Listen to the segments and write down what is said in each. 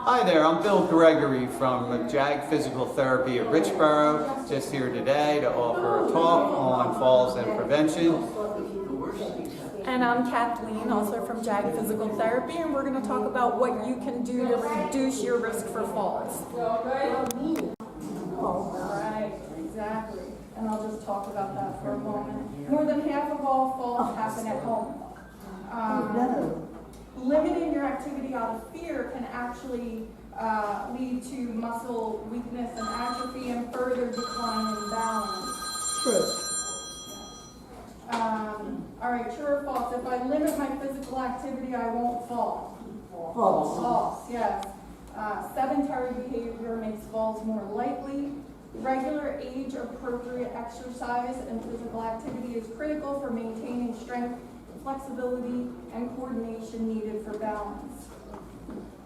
Hi there, I'm Bill Gregory from Matejik Physical Therapy at Richboro. Just here today to offer a talk on falls and prevention. And I'm Kathleen, also from JAG Physical Therapy, and we're going to talk about what you can do to reduce your risk for falls. Right, exactly. And I'll just talk about that for a moment. More than half of all falls happen at home. Limiting your activity out of fear can actually lead to muscle weakness and atrophy and further decline in balance. True. All right, true or false? If I limit my physical activity, I won't fall. False. False, yes. Sedentary behavior makes falls more likely. Regular age-appropriate exercise and physical activity is critical for maintaining strength, flexibility, and coordination needed for balance.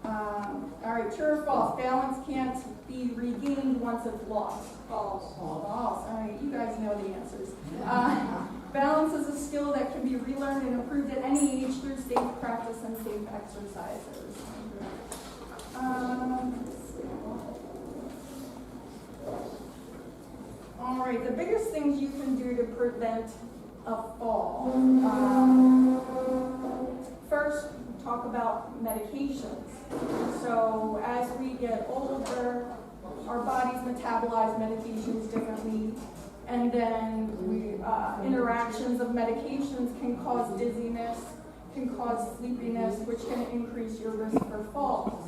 All right, true or false? Balance can't be regained once it's lost. False. False. All right, you guys know the answers. Balance is a skill that can be relearned and improved at any age through safe practice and safe exercises. All right, the biggest things you can do to prevent a fall. First, talk about medications. So as we get older, our bodies metabolize medications differently, and then interactions of medications can cause dizziness, can cause sleepiness, which can increase your risk for falls.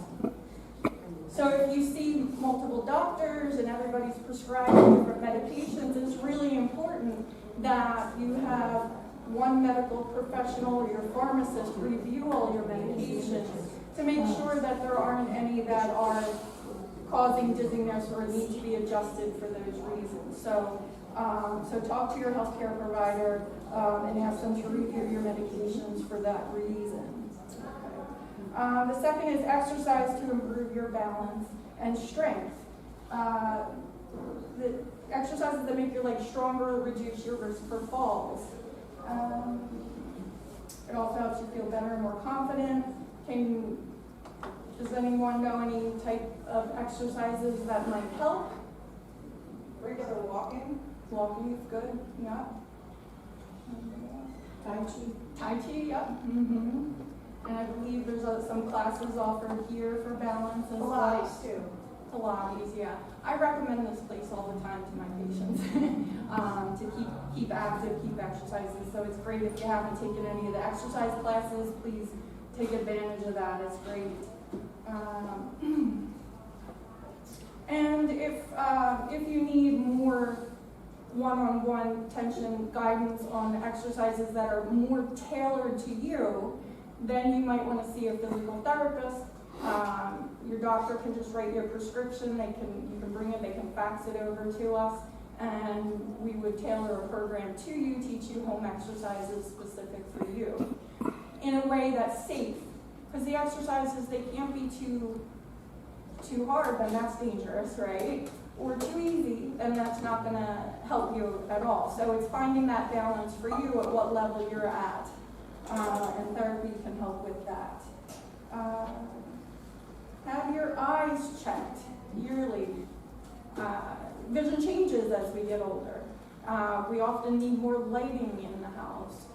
So if you see multiple doctors and everybody's prescribing different medications, it's really important that you have one medical professional or your pharmacist review all your medications to make sure that there aren't any that are causing dizziness or need to be adjusted for those reasons. So talk to your healthcare provider and ask them to review your medications for that reason. The second is exercise to improve your balance and strength. The exercises that make your legs stronger reduce your risk for falls. It also helps you feel better and more confident. Does anyone know any type of exercises that might help? Regular walking. Walking is good, yeah. Tai Chi. Tai Chi, yep. Mm-hmm. And I believe there's some classes offered here for balance and Pilates too. Pilates, yeah. I recommend this place all the time to my patients to keep active, keep exercising. So it's great if you haven't taken any of the exercise classes, please take advantage of that. It's great. And if you need more one-on-one tension guidance on exercises that are more tailored to you, then you might want to see a physical therapist. Your doctor can just write your prescription. You can bring it. They can fax it over to us, and we would tailor a program to you, teach you home exercises specific for you, in a way that's safe. Because the exercises, they can't be too hard, then that's dangerous, right? Or too easy, then that's not going to help you at all. So it's finding that balance for you at what level you're at. And therapy can help with that. Have your eyes checked yearly. Vision changes as we get older. We often need more lighting in the house.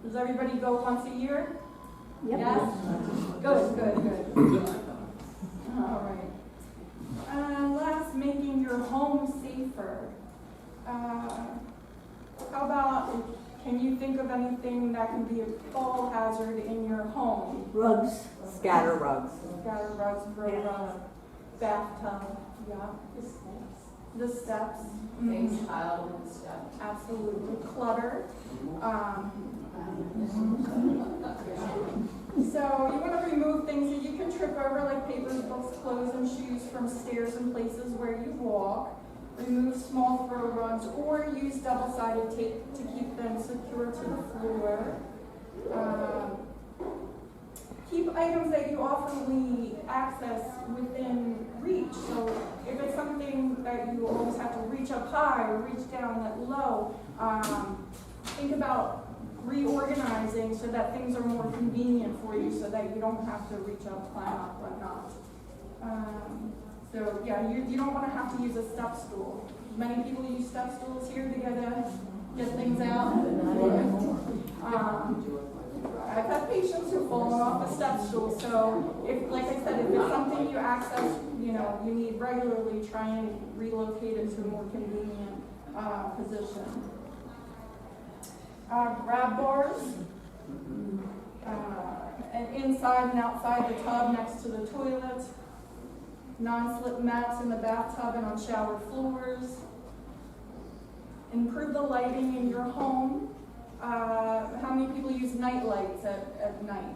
Does everybody go once a year? Yep. Yes? Good. All right. Last, making your home safer. How about, can you think of anything that can be a fall hazard in your home? Rugs. Scatter rugs. Scatter rugs, throw rugs, bathtub, yeah. The steps. Things piled in the steps. Absolutely. Clutter. So you want to remove things that you can trip over, like papers, books, clothes, and shoes from stairs and places where you walk. Remove small throw rugs or use double-sided tape to keep them secure to the floor. Keep items that you often access within reach. So if it's something that you always have to reach up high or reach down low, think about reorganizing so that things are more convenient for you, so that you don't have to reach up, climb up, whatnot. So yeah, you don't want to have to use a step stool. Many people use step stools here to get things out. I've had patients who've fallen off a step stool, so if, like I said, if it's something you access, you need regularly, try and relocate it to a more convenient position. Grab bars, and inside and outside the tub next to the toilet, non-slip mats in the bathtub and on shower floors. Improve the lighting in your home. How many people use night lights at night?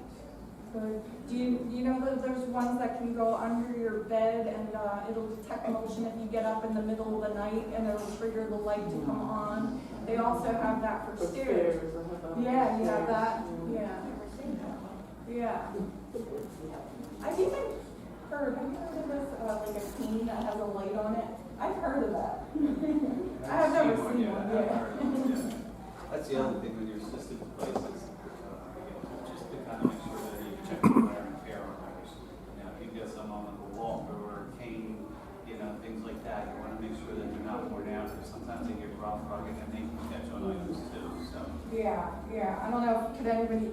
Good. Do you know that there's ones that can go under your bed and it'll detect motion if you get up in the middle of the night and it'll trigger the light to come on? They also have that for stairs. Yeah, you have that? Yeah. Yeah. I've even heard, have you heard of this, like a cane that has a light on it? I've heard of that. I have never seen one, yeah. That's the other thing when you're assisted devices, just to kind of make sure that you check the wear and tear on those. If you get someone with a walker or a cane, things like that, you want to make sure that they're not worn out, because sometimes they get rough, rugged, and they can catch on items too, so. Yeah. I don't know, could everybody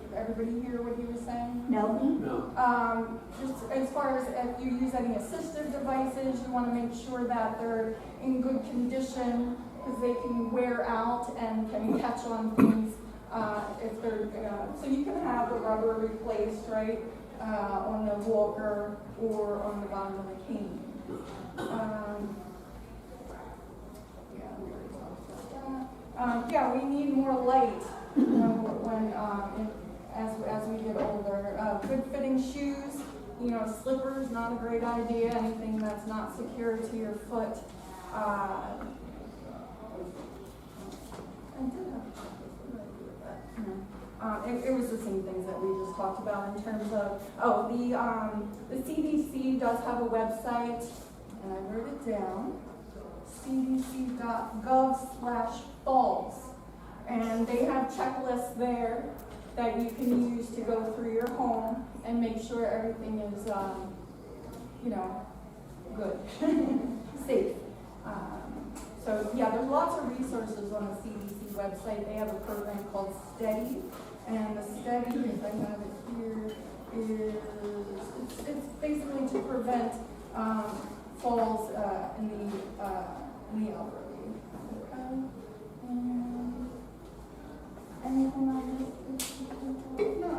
hear what he was saying? No. Just as far as if you use any assistive devices, you want to make sure that they're in good condition, because they can wear out and can catch on things if they're, so you can have the rubber replaced, right, on the walker or on the bottom of the cane. Yeah, we need more light as we get older. Good fitting shoes, slippers, not a great idea. Anything that's not secure to your foot. It was the same things that we just talked about in terms of, the CDC does have a website, and I wrote it down, cdc.gov/falls, and they have checklists there that you can use to go through your home and make sure everything is, good, safe. So yeah, there's lots of resources on the CDC website. They have a program called Steady, and the Steady, if I have it here, it's basically to prevent falls in the elderly. Okay. Anything on this? No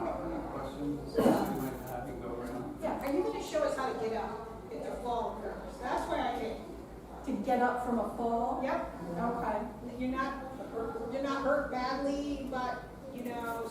questions. You might have to go around. Yeah. Are you going to show us how to get up if the fall occurs? That's where I came. To get up from a fall? Yep. Okay. You're not hurt badly, but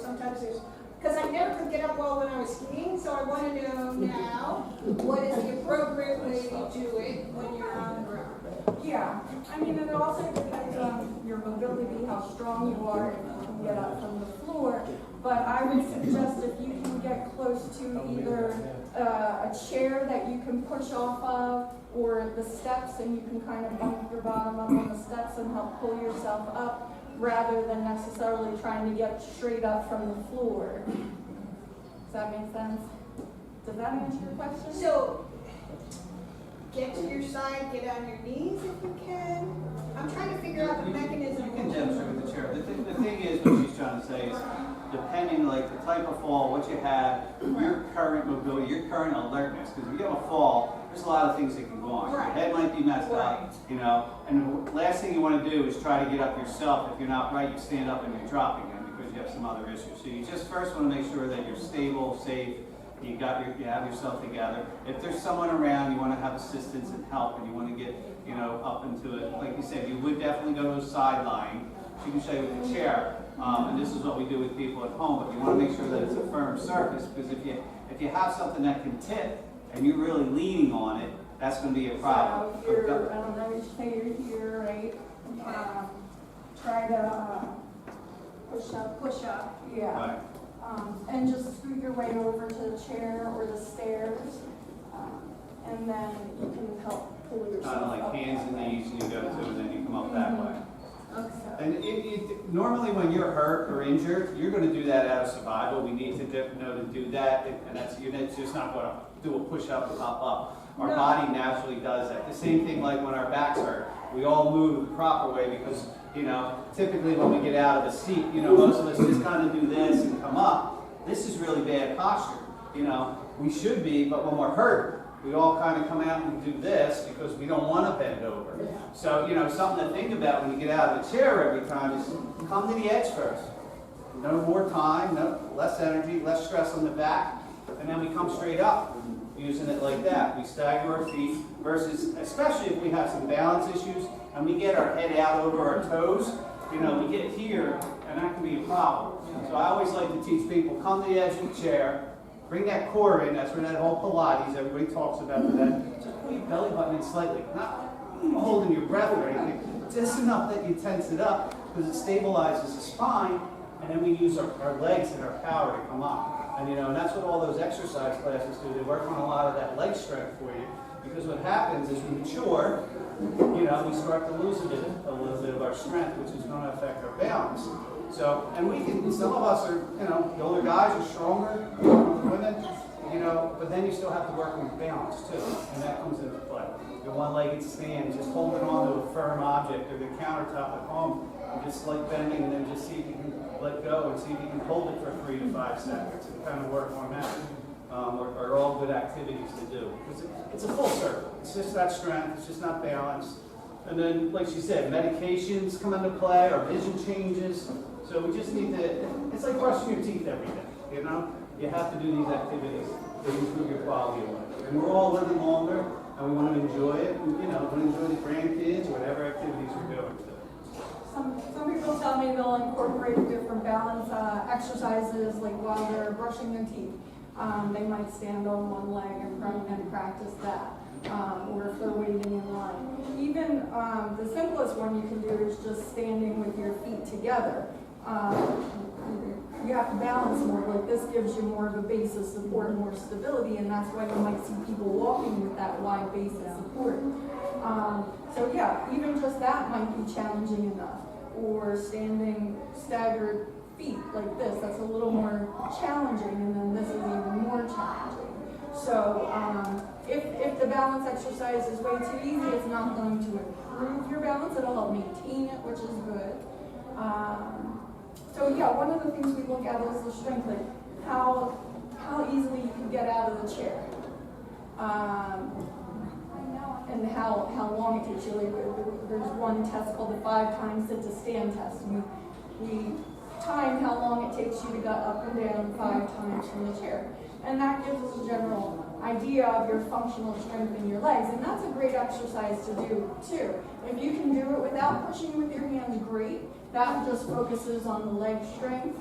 sometimes there's, because I never could get up well when I was skiing, so I want to know now what is the appropriate way to do it when you're on the ground. Yeah, I mean, and it also depends on your mobility, how strong you are, if you can get up from the floor. But I would suggest if you can get close to either a chair that you can push off of, or the steps, and you can kind of bump your bottom up on the steps and help pull yourself up, rather than necessarily trying to get straight up from the floor. Does that make sense? Does that answer your question? So, get to your side, get on your knees if you can. I'm trying to figure out the mechanism. You can demonstrate with the chair. The thing is, what she's trying to say is, depending like the type of fall, what you have, your current mobility, your current alertness, because if you have a fall, there's a lot of things that can go on. Your head might be messed up, and the last thing you want to do is try to get up yourself. If you're not right, you stand up and you drop again because you have some other issues. So you just first want to make sure that you're stable, safe, you have yourself together. If there's someone around, you want to have assistance and help, and you want to get, up into it. Like you said, you would definitely go to a sideline. She can show you with the chair, and this is what we do with people at home. But you want to make sure that it's a firm surface, because if you have something that can tip and you're really leaning on it, that's going to be a problem. So you're, I don't know, you say you're here, right? Try to push up, yeah. Right. And just scoot your way over to the chair or the stairs, and then you can help pull yourself Kind of like up hands and that way. knees, and you go to, and then you come up that way. And normally when you're hurt or injured, you're going to do that out of survival. We need to know to do that, and you're just not going to do a push-up and pop up. Our No. body naturally does that. The same thing like when our backs hurt. We all move the proper way because, typically when we get out of the seat, most of us just kind of do this and come up. This is really bad posture. We should be, but when we're hurt, we all kind of come out and do this because we don't want to bend over. So, something to think about when you get out of the chair every time is come to the edge first. No more time, less energy, less stress on the back, and then we come straight up using it like that. We stagger our feet versus, especially if we have some balance issues and we get our head out over our toes, we get here and that can be a problem. So I always like to teach people, come to the edge of the chair, bring that core in, that's where that whole Pilates, everybody talks about that. Just pull your belly button in slightly, not holding your breath or anything, just enough that you tense it up because it stabilizes the spine, and then we use our legs and our power to come up. And and that's what all those exercise classes do. They work on a lot of that leg strength for you because what happens is we mature, we start to lose a little bit of our strength, which is going to affect our balance. So, and some of us are, the older guys are stronger, women, but then you still have to work on your balance too, and that comes into play. The one-legged stand, just holding on to a firm object or the countertop at home, and just like bending and then just see if you can let go and see if you can hold it for 3 to 5 seconds and kind of work on that. Are all good activities to do. It's a full circle. It's just not strength, it's just not balance. And then, like she said, medications come into play, our vision changes. So we just need to, it's like brushing your teeth every day, You have to do these activities to improve your quality of life. And we're all living longer, and we want to enjoy it, and, we want to enjoy the grandkids, whatever activities we're doing. Some people tell me they'll incorporate different balance exercises, like while they're brushing their teeth. They might stand on one leg and practice that. Or if they're waiting in line. Even the simplest one you can do is just standing with your feet together. You have to balance more. Like this gives you more of a base of support, more stability, and that's why you might see people walking with that wide base of support. So yeah, even just that might be challenging enough. Or standing staggered feet like this, that's a little more challenging, and then this is even more challenging. So if the balance exercise is way too easy, it's not going to improve your balance. It'll help maintain it, which is good. So yeah, one of the things we look at is the strength, like how easily you can get out of the chair, and how long it takes you. Like there's one test called the 5 times sit to stand test. We time how long it takes you to get up and down 5 times from the chair. And that gives us a general idea of your functional strength in your legs. And that's a great exercise to do too. If you can do it without pushing with your hands, great. That just focuses on the leg strength.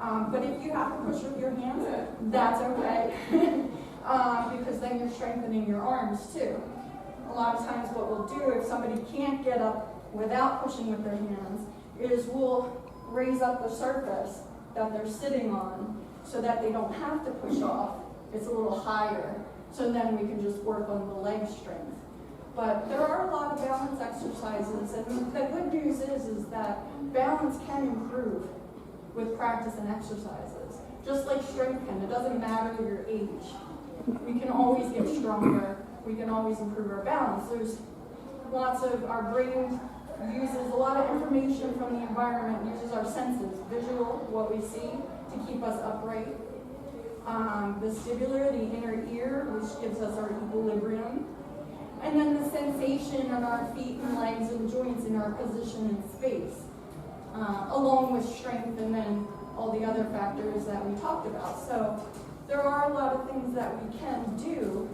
But if you have to push with your hands, that's okay. Because then you're strengthening your arms too. A lot of times what we'll do if somebody can't get up without pushing with their hands is we'll raise up the surface that they're sitting on so that they don't have to push off. It's a little higher. So then we can just work on the leg strength. But there are a lot of balance exercises, and the good news is that balance can improve with practice and exercises. Just like strength can. It doesn't matter your age. We can always get stronger. We can always improve our balance. There's lots of, our brain uses a lot of information from the environment, uses our senses, visual, what we see, to keep us upright. Vestibular, the inner ear, which gives us our equilibrium. And then the sensation of our feet and legs and joints in our position in space, along with strength and then all the other factors that we talked about. So there are a lot of things that we can do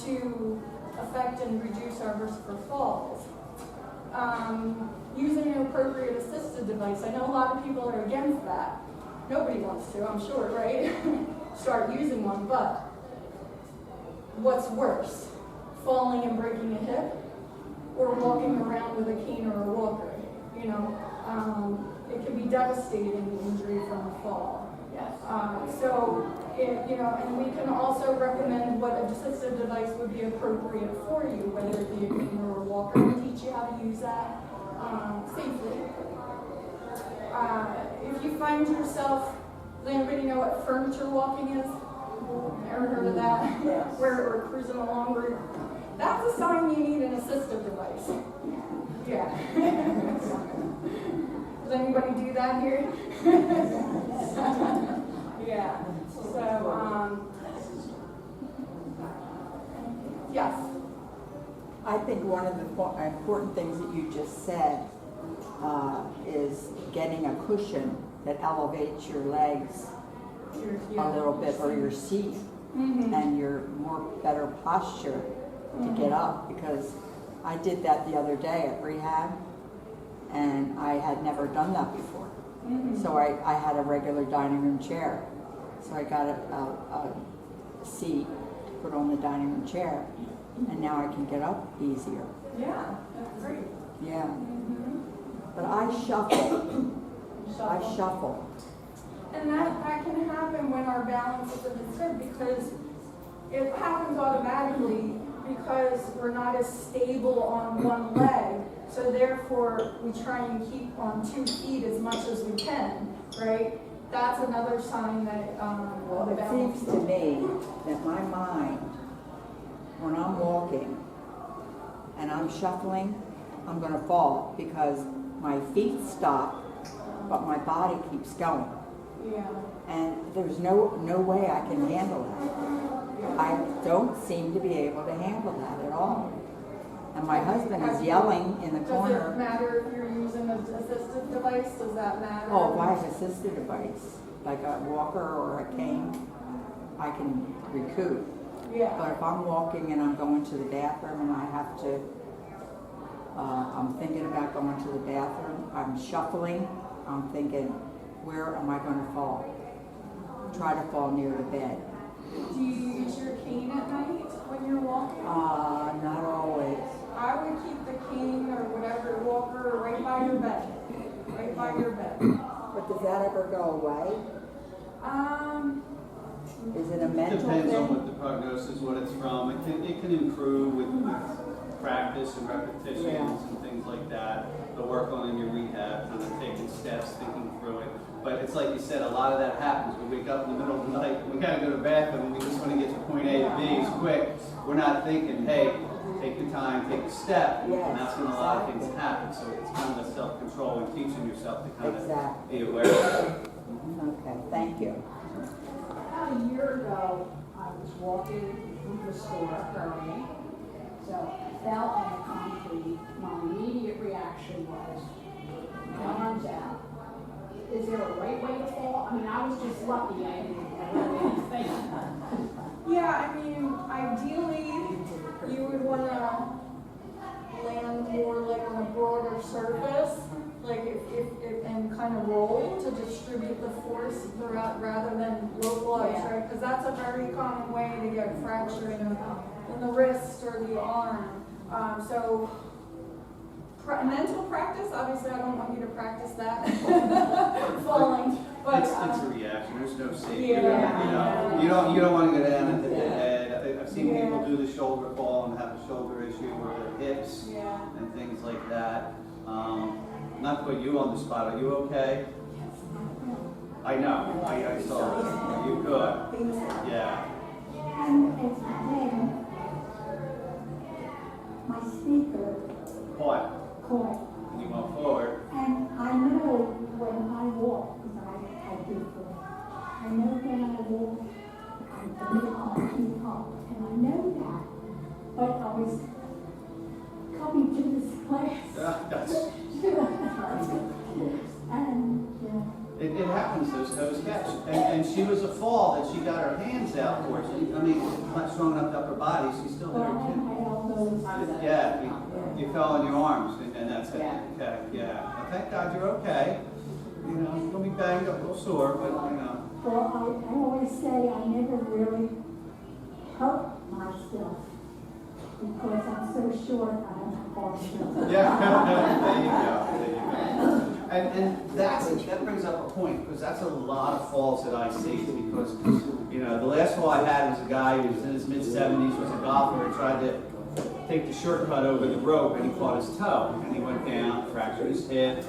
to affect and reduce our risk for falls. Using an appropriate assisted device. I know a lot of people are against that. Nobody wants to, I'm sure, right? Start using one, but what's worse? Falling and breaking a hip, or walking around with a cane or a walker? It can be devastating, the injury from a fall. Yes. And we can also recommend what assistive device would be appropriate for you, whether it be a cane or a walker. We'll teach you how to use that. safely. If you find yourself, does anybody know what furniture walking is? Ever heard of that? Where we're cruising along, that's a sign you need an assistive device. Yeah. Does anybody do that here? Yeah. So, yes. I think one of the important things that you just said is getting a cushion that elevates your legs a little bit, or your seat, and your more better posture to get up, because I did that the other day at rehab, and I had never done that before. So I had a regular dining room chair. So I got a seat to put on the dining room chair, and now I can get up easier. Yeah, that's great. Yeah. But I shuffle. I shuffle. And that can happen when our balance isn't disturbed, because it happens automatically because we're not as stable on one leg. So therefore, we try and keep on 2 feet as much as we can, right? That's another sign that Well, it seems to me that my mind, when I'm walking and I'm shuffling, I'm going to fall because my feet stop, but my body keeps going. Yeah. And there's no way I can handle that. I don't seem to be able to handle that at all. And my husband is yelling in the Does it corner. matter if you're using an assistive device? Does that matter? Oh, if I have assisted device, like a walker or a cane, I can recoup. Yeah. But if I'm walking and I'm going to the bathroom and I have to, I'm thinking about going to the bathroom, I'm shuffling, I'm thinking, where am I going to fall? Try to fall near the bed. Do you use your cane at night when you're walking? Not always. I would keep the cane or whatever walker right by your bed. Right by your bed. But does that ever go away? Is it a mental Depends on thing? what the prognosis, what it's from. It can improve with practice and repetitions and things like that. They'll work on in your rehab, kind of taking steps, thinking through it. But it's like you said, a lot of that happens. We wake up in the middle of the night, we gotta go to the bathroom, and we just want to get to point A to B as quick. We're not thinking, hey, take your time, take a step, Yes, and that's when a lot of exactly. things happen. So it's kind of a self-control and teaching yourself to kind of Exactly. be aware of it. Okay, thank you. About a year ago, I was walking through the store early, so I fell on the concrete. My immediate reaction was, arms out. Is there a right way to fall? I mean, I was just lucky I didn't hurt anything. Yeah, I mean, ideally, you would want to land more like on a broader surface, like if and kind of roll to distribute the force throughout rather than localize, right? Because that's a very common way to get fracture in the wrist or the arm. So mental practice, obviously I don't want you to practice that, falling, but It's a reaction. There's no safety. Yeah. You don't want to go down into the head. I've seen people do the shoulder fall and have a shoulder issue or their hips yeah. and things like that. Not to put you on the spot. Are you okay? I know. I saw this. Are you good? Yeah. And it's then my speaker What? caught. Can you move forward? And I know when I walk, because I do fall, I know when I walk, I'm going to keep up. And I know that. But I was coming to this class. And It happens, those catch. And she was a fall that she got her hands out for. I mean, not strong enough to up her body, she still hit her chin. Yeah, you fell on your arms, and that's it. Okay, yeah. Well, thank God you're okay. You know, you're gonna be banged up, a little sore, but you know. well, I always say I never really hurt myself because I'm so short I'm partial. Yeah, there you go, there you go. And that brings up a point, because that's a lot of falls that I see, because, you know, the last fall I had was a guy who was in his mid-70s, was a golfer, and tried to take the shortcut over the rope, and he caught his toe, and he went down, fractured his hip,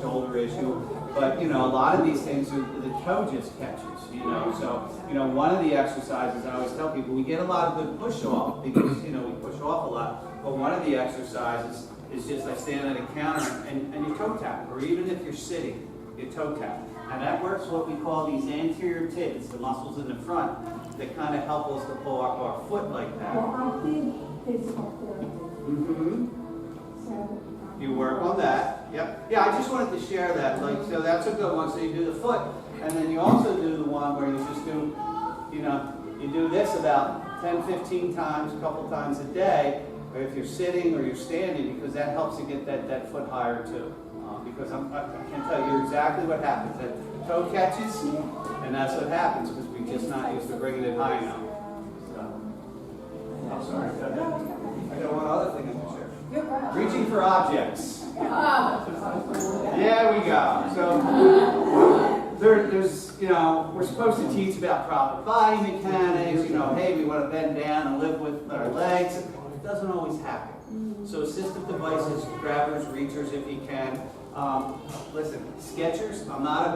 shoulder issue. But, you know, a lot of these things, the toe just catches, you know. So, you know, one of the exercises I always tell people, we get a lot of good push off because, you know, we push off a lot. But one of the exercises is just like stand at a counter and you toe tap, or even if you're sitting, you toe tap. And that works what we call these anterior tibials, the muscles in the front, that kind of help us to pull up our foot like that. Well, I did physical therapy, Mm-hmm. so. You work on that. Yep. Yeah, I just wanted to share that. Like, so that's a good one. So you do the foot, and then you also do the one where you just do, you know, you do this about 10, 15 times, a couple times a day, or if you're sitting or you're standing, because that helps you get that foot higher too. Because I can tell you exactly what happens. That toe catches, and that's what happens because we're just not used to bringing it high enough. So, I'm sorry. I got one other thing I can share. Reaching for objects. There we go. So there's, you know, we're supposed to teach about proper body mechanics. You know, hey, we want to bend down and live with our legs. It doesn't always happen. So assistive devices, grabbers, reachers, if you can. Listen, Skechers, I'm not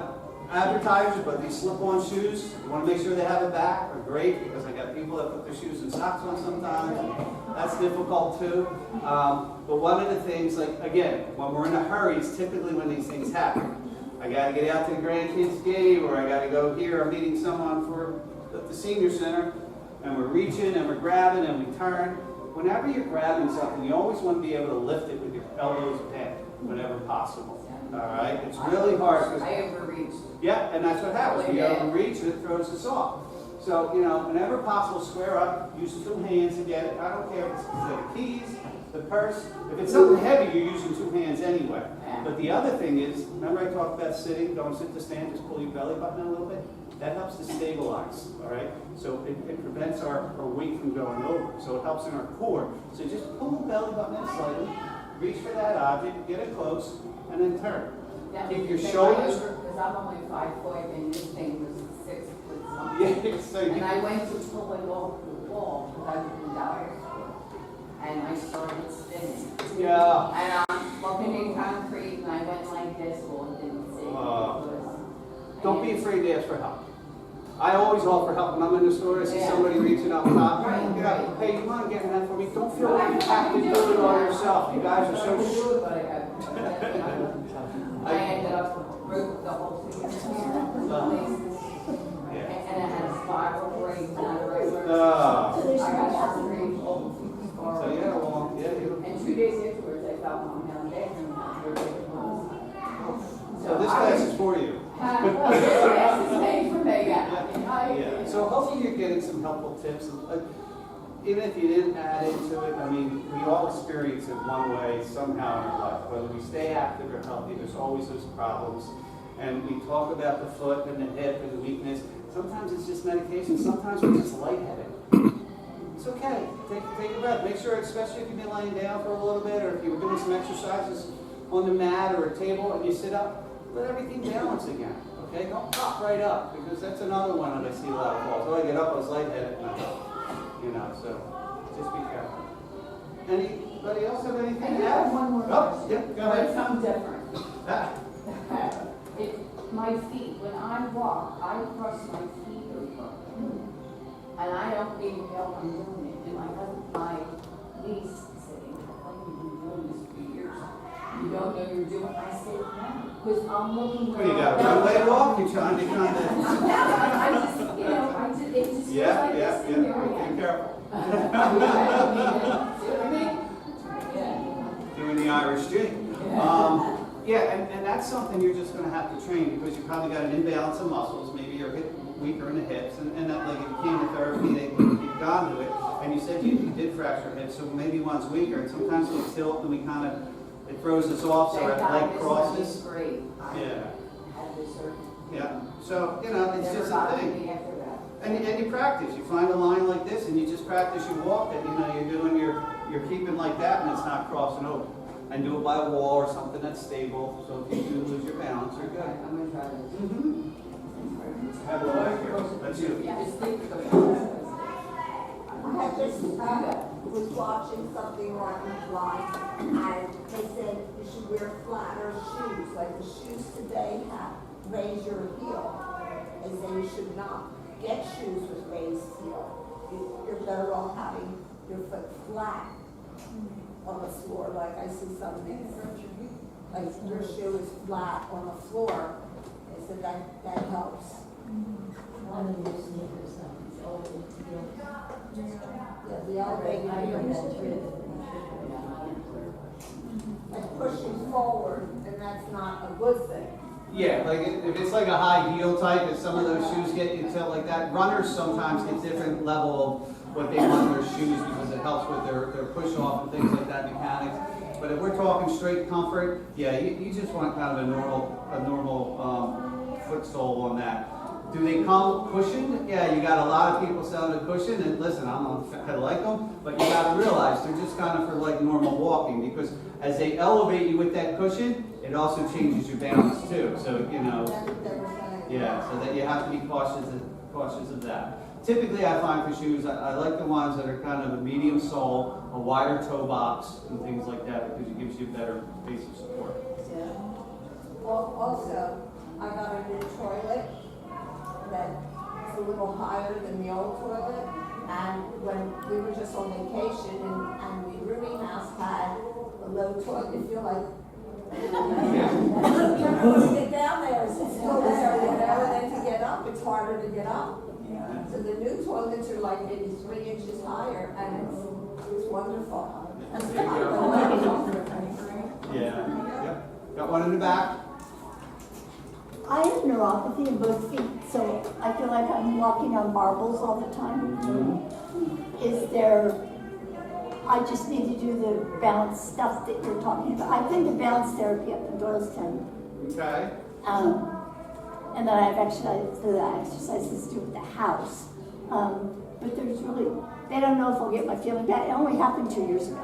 an advertiser, but these slip-on shoes, you want to make sure they have a back, are great because I got people that put their shoes and socks on sometimes. That's difficult too. But one of the things, like, again, when we're in a hurry, it's typically when these things happen. I got to get out to the grandkids' game, or I got to go here, I'm meeting someone at the senior center, and we're reaching and we're grabbing and we turn. Whenever you're grabbing something, you always want to be able to lift it with your elbows bent whenever possible. All right? It's really hard. I overreached. Yeah, and that's what happens. Really You bad. overreach and it throws us off. So, you know, whenever possible, square up, use two hands to get it. I don't care if it's the keys, the purse. If it's something heavy, you're using two hands anyway. But the other thing is, remember I talked about sitting, don't sit to stand, just pull your belly button in a little bit? That helps to stabilize, all right? So it prevents our weight from going over. So it helps in our core. So just pull the belly button in slightly, reach for that object, get it close, and then turn. Keep your shoulders. Because I'm only 5 foot and this thing was 6 foot something. Yeah, so And you, I went to pull it off the wall because I was in Dallas. And I started spinning. yeah. And I'm looking in concrete and I went like this, well, it didn't see. Don't be afraid to ask for help. I always offer help when I'm in the store. I see somebody reaching up top. Right, You know, right. hey, you mind getting that for me? Don't feel like you have to do it all yourself. You guys are so I ended up broke the whole thing here. Yeah. And I had a spiral break, not a regular. So I got surgery. yeah, well, yeah, you. And 2 days afterwards, I felt on down there and So this class is for you. this class is made for me, yeah. Yeah. So hopefully you're getting some helpful tips. Even if you didn't add into it, I mean, we all experience it one way somehow in our life. Whether we stay active or healthy, there's always those problems. And we talk about the foot and the hip and the weakness. Sometimes it's just medication. Sometimes we're just lightheaded. It's okay. Take a breath. Make sure, especially if you've been laying down for a little bit, or if you were doing some exercises on the mat or a table and you sit up, let everything balance again. Okay? Don't pop right up, because that's another one that I see a lot of falls. Oh, I get up, I was lightheaded. You know, so just be careful. Anybody else have anything I to have add? one more Oh, question. yeah, go But ahead. something different. Ah, My feet, when I walk, I cross my feet over. And I don't even know I'm doing it. And my niece said, "Oh, you've been doing this for years. You don't know you're doing it." I said, "No, because I'm looking What do you got, a runway walk? You're trying to kind of... I just, you know, it just feels Yeah, like yeah, this in there. yeah. Be careful. Yeah. Doing the Irish jig. Yeah, and that's something you're just going to have to train, because you probably got an imbalance of muscles. Maybe you're weaker in the hips, and that, like, if you came to therapy, you've gone to it, and you said you did fracture hips, so maybe one's weaker, and sometimes we tilt and we kind of, it throws us off, so our leg crosses. Yeah. Yeah, so, you know, it's just a thing. And you practice. You find a line like this, and you just practice. You walk it. You know, you're keeping like that, and it's not crossing over. And do it by a wall or something that's stable. So if you do lose your balance, you're good. I'm going to try this. Have a leg here. That's you. Yeah, just think of it. I have this, was watching something online, and they said you should wear flatter shoes, like the shoes today have raise your heel. They say you should not get shoes with raised heel. You're better off having your foot flat on the floor, like I see some of these. Like your shoe is flat on the floor, they said that helps. One of your sneakers, it's open to you. Yeah, the elevated heel. Like pushing forward, and that's not a good thing. Yeah, like if it's like a high heel type, if some of those shoes get you tilt like that, runners sometimes get different level of what they want in their shoes because it helps with their push off and things like that, mechanics. But if we're talking straight comfort, yeah, you just want kind of a normal foot sole on that. Do they come cushioned? Yeah, you got a lot of people selling a cushion, and listen, I like them, but you got to realize they're just kind of for like normal walking, because as they elevate you with that cushion, it also changes your balance too. So yeah, so that you have to be cautious of that. Typically, I find for shoes, I like the ones that are kind of a medium sole, a wider toe box, and things like that, because it gives you a better base of support. Yeah. Also, I got a new toilet that's a little higher than the old toilet, and when we were just on vacation and the rooming house had a low toilet, you feel like to get down there, it's still there, whatever, then to get up, it's harder to get up. So the new toilets are like maybe 3 inches higher, and it's wonderful. And it's kind of Yeah. Yep. Got one in the back. I have neuropathy in both feet, so I feel like I'm walking on marbles all the time. Is there, I just need to do the balance stuff that you're talking about. I've been to balance therapy up in Doylestown. Okay. And then I've actually the exercises to do with the house. But there's really, they don't know if I'll get my feeling back. It only happened 2 years ago.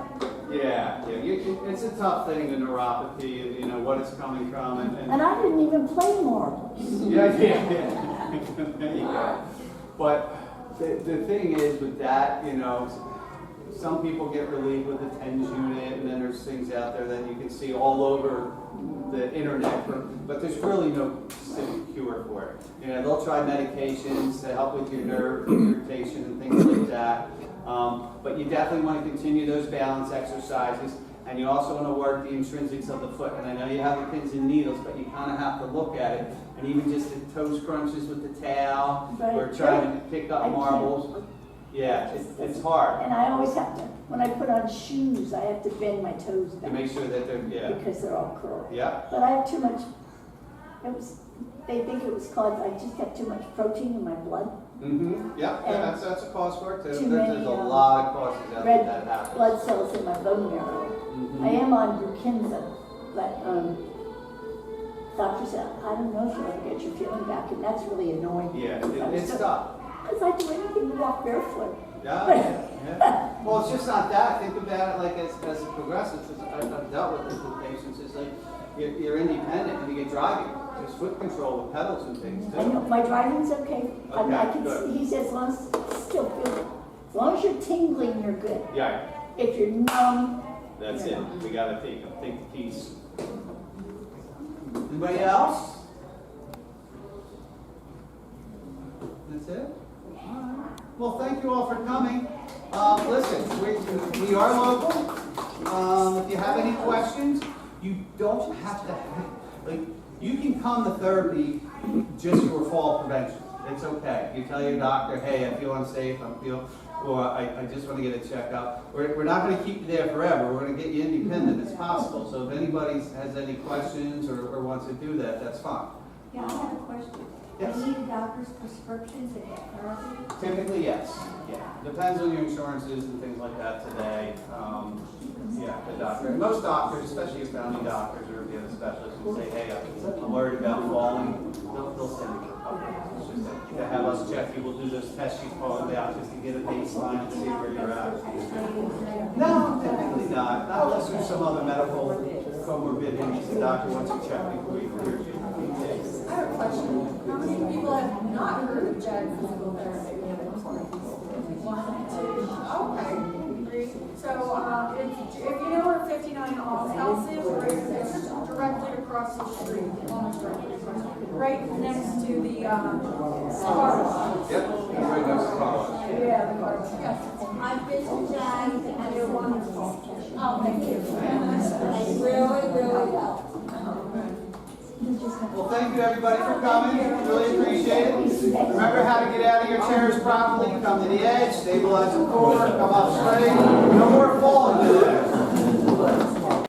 Yeah. It's a tough thing, the neuropathy, and what it's coming from. And I didn't even play marbles. Yeah. There you go. But the thing is with that, some people get relief with the TENS unit, and then there's things out there that you can see all over the internet, but there's really no specific cure for it. They'll try medications to help with your nerve irritation and things like that. But you definitely want to continue those balance exercises, and you also want to work the intrinsics of the foot. And I know you have the pins and needles, but you kind of have to look at it, and even just the toe scrunches with the towel, or trying to pick up marbles. Yeah, it's hard. And I always have to, when I put on shoes, I have to bend my toes To back. make sure that they're, Because they're all curled. Yeah. But I have too much, they think it was called, I just have too much protein in my blood. Yeah, And that's a cause for it too. too There's many, a lot of causes out there that Red happen. blood cells in my bone marrow. I am on Brukinza, but doctor said, I don't know if you'll ever get your feeling back, and that's really annoying. Yeah, it's tough. Because I do anything to walk barefoot. Yeah. Well, it's just not that. Think about it like as it progresses. I've dealt with this with patients. It's like you're independent and you get driving. There's foot control with pedals and things too. I know, my driving's okay. I can good. see, he says, as long as it's still good. As long as you're tingling, you're good. Yeah, If you're numb, that's you're it. not. We gotta take the piece. Anybody else? That's it? Alright. Well, thank you all for coming. Listen, we are local. If you have any questions, you don't have to, you can come to therapy just for fall prevention. It's okay. You tell your doctor, hey, I feel unsafe, or I just want to get a checkup. We're not going to keep you there forever. We're going to get you independent as possible. So if anybody has any questions or wants to do that, that's fine. Yeah, I have a question. Yes. Do you need a doctor's prescription to get therapy? Typically, yes. Yeah. Depends on your insurances and things like that today. Yeah, the doctor. And most doctors, especially your family doctors or the other specialists, will say, hey, I'm worried about falling. They'll send you. It's just that to have us check you, we'll do those tests you called out just to get a baseline and see where you're at. No, typically not. Not unless there's some other medical comorbidities the doctor wants to check before you clear you. I have a question. How many people have not heard of JAG physical therapy? 1, 2, okay. 3. across the street, almost right next to the car wash. Yep, right next to the car wash. Yeah, the car wash, yes. I've been to Jag and they're wonderful. Oh, thank you. They really, really help. Well, thank you everybody for coming, really appreciate it. Remember how to get out of your chairs properly, come to the edge, stabilize the core, come up straight. No more falling today.